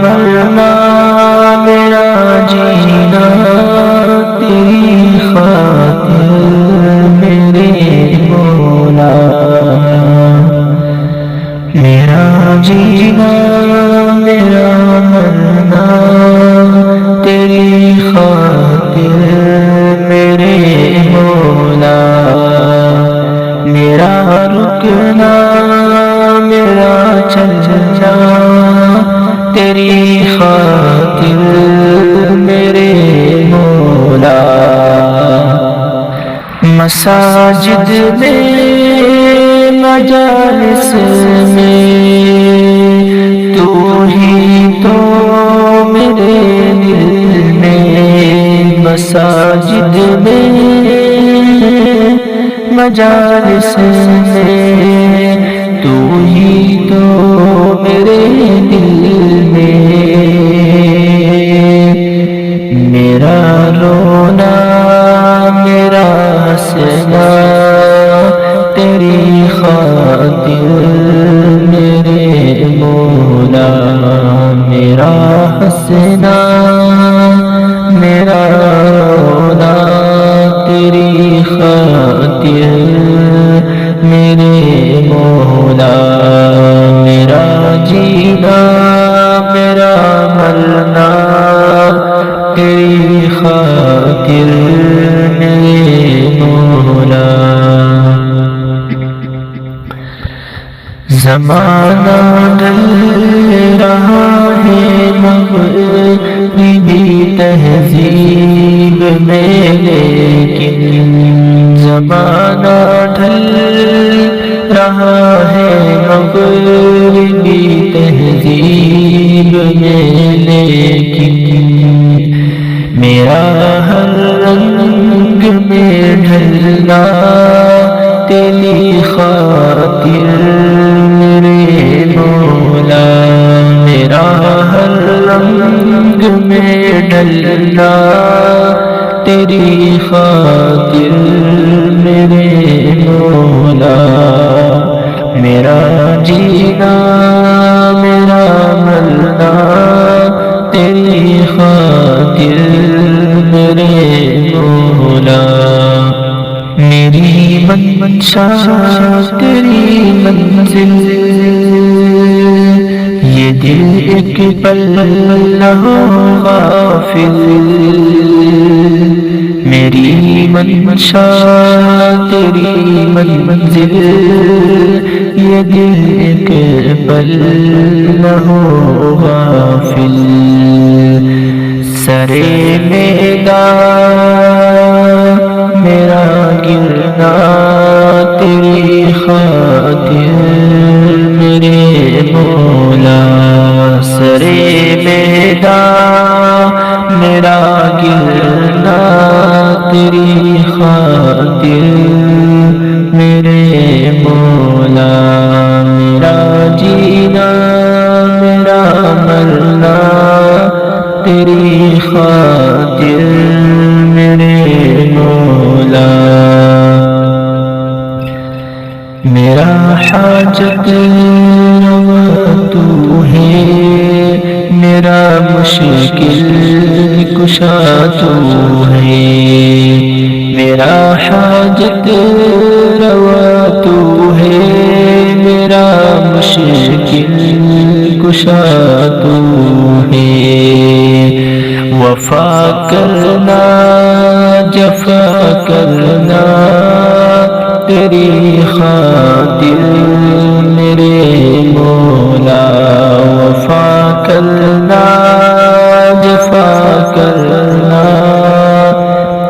مرنا میرا جینا تیری خاطر میرے مولا، میرا جینا میرا مرنا تیری خاطر میرے مولا، میرا رکنا میرا چلنا تیری خاطر میرے مولا، مساجد میں مجالس میں تو ہی تو میرے دل میں، مساجد میں مجالس میں تو ہی تو میرے دل میں، میرا رونا میرا ہنسنا تیری خاطر میرے مولا، میرا ہنسنا میرا رونا تیری خاطر میرے مولا، میرا جینا میرا مرنا تیری خاطر میرے مولا، زمانہ ڈل رہا ہے مغربی تہذیب میں، لیکن زمانہ ڈل رہا ہے مغربی تہذیب میں، لیکن میرا ہر رنگ میں ڈھلنا تیری خاطر میرے مولا، میرا ہر رنگ میں ڈھلنا تیری خاطر میرے مولا، میرا جینا میرا مرنا تیری خاطر میرے مولا، میری منشا تیری منزل یہ دل ایک پل نہ ہو غافل، میری منشا تیری منزل یہ دل ایک پل نہ ہو غافل، سرے میدان میرا گرنا تیری خاطر میرے مولا، سرے میدان میرا گرنا تیری خاطر میرے مولا، میرا جینا میرا مرنا تیری خاطر میرے مولا، میرا حاجت روا تو ہے میرا مشکل کشا تو ہے، میرا حاجت روا تو ہے میرا مشکل کشا تو ہے، وفا کرنا جفا کرنا تیری خاطر میرے مولا، وفا کرنا جفا کرنا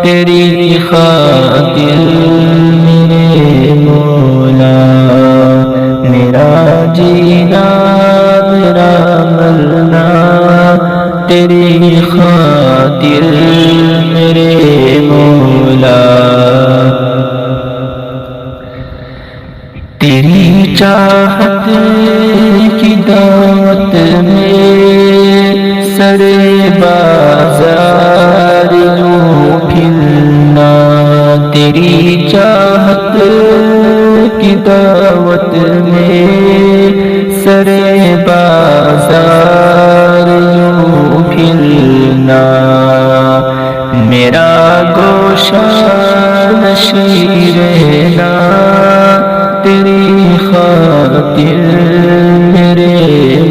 تیری خاطر میرے مولا، میرا جینا میرا مرنا تیری خاطر میرے مولا، تیری چاہت کی دعوت میں سر بازار یوں پھرنا، تیری چاہت کی دعوت میں سر بازار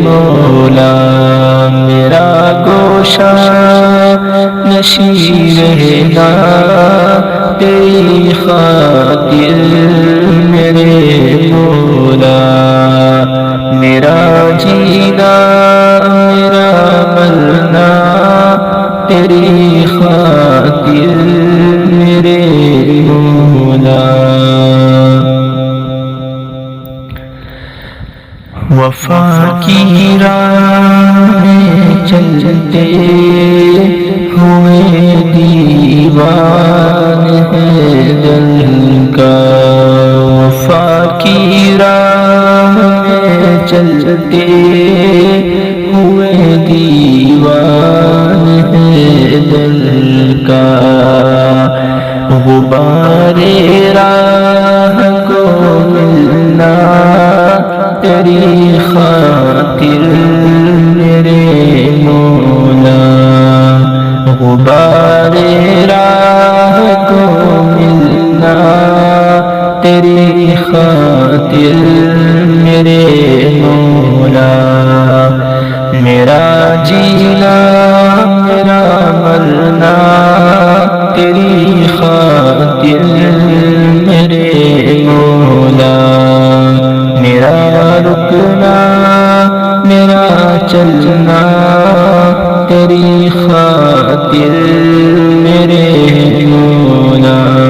مولا میرا گوشہ نشیں رہنا تیری خاطر میرے مولا میرا جینا میرا مرنا تیری خاطر میرے مولا وفا کی راہ میں چلتے ہوئے دیوان ہے دل کا وفا کی راہ میں چلتے ہوئے دیوان ہے دل کا غبار راہ کو ملنا تیری خاطر میرے مولا غبار راہ کو ملنا تیری خاطر میرے مولا میرا جینا میرا مرنا تیری خاطر میرے مولا میرا رکنا میرا چلنا تیری خاطر میرے مولا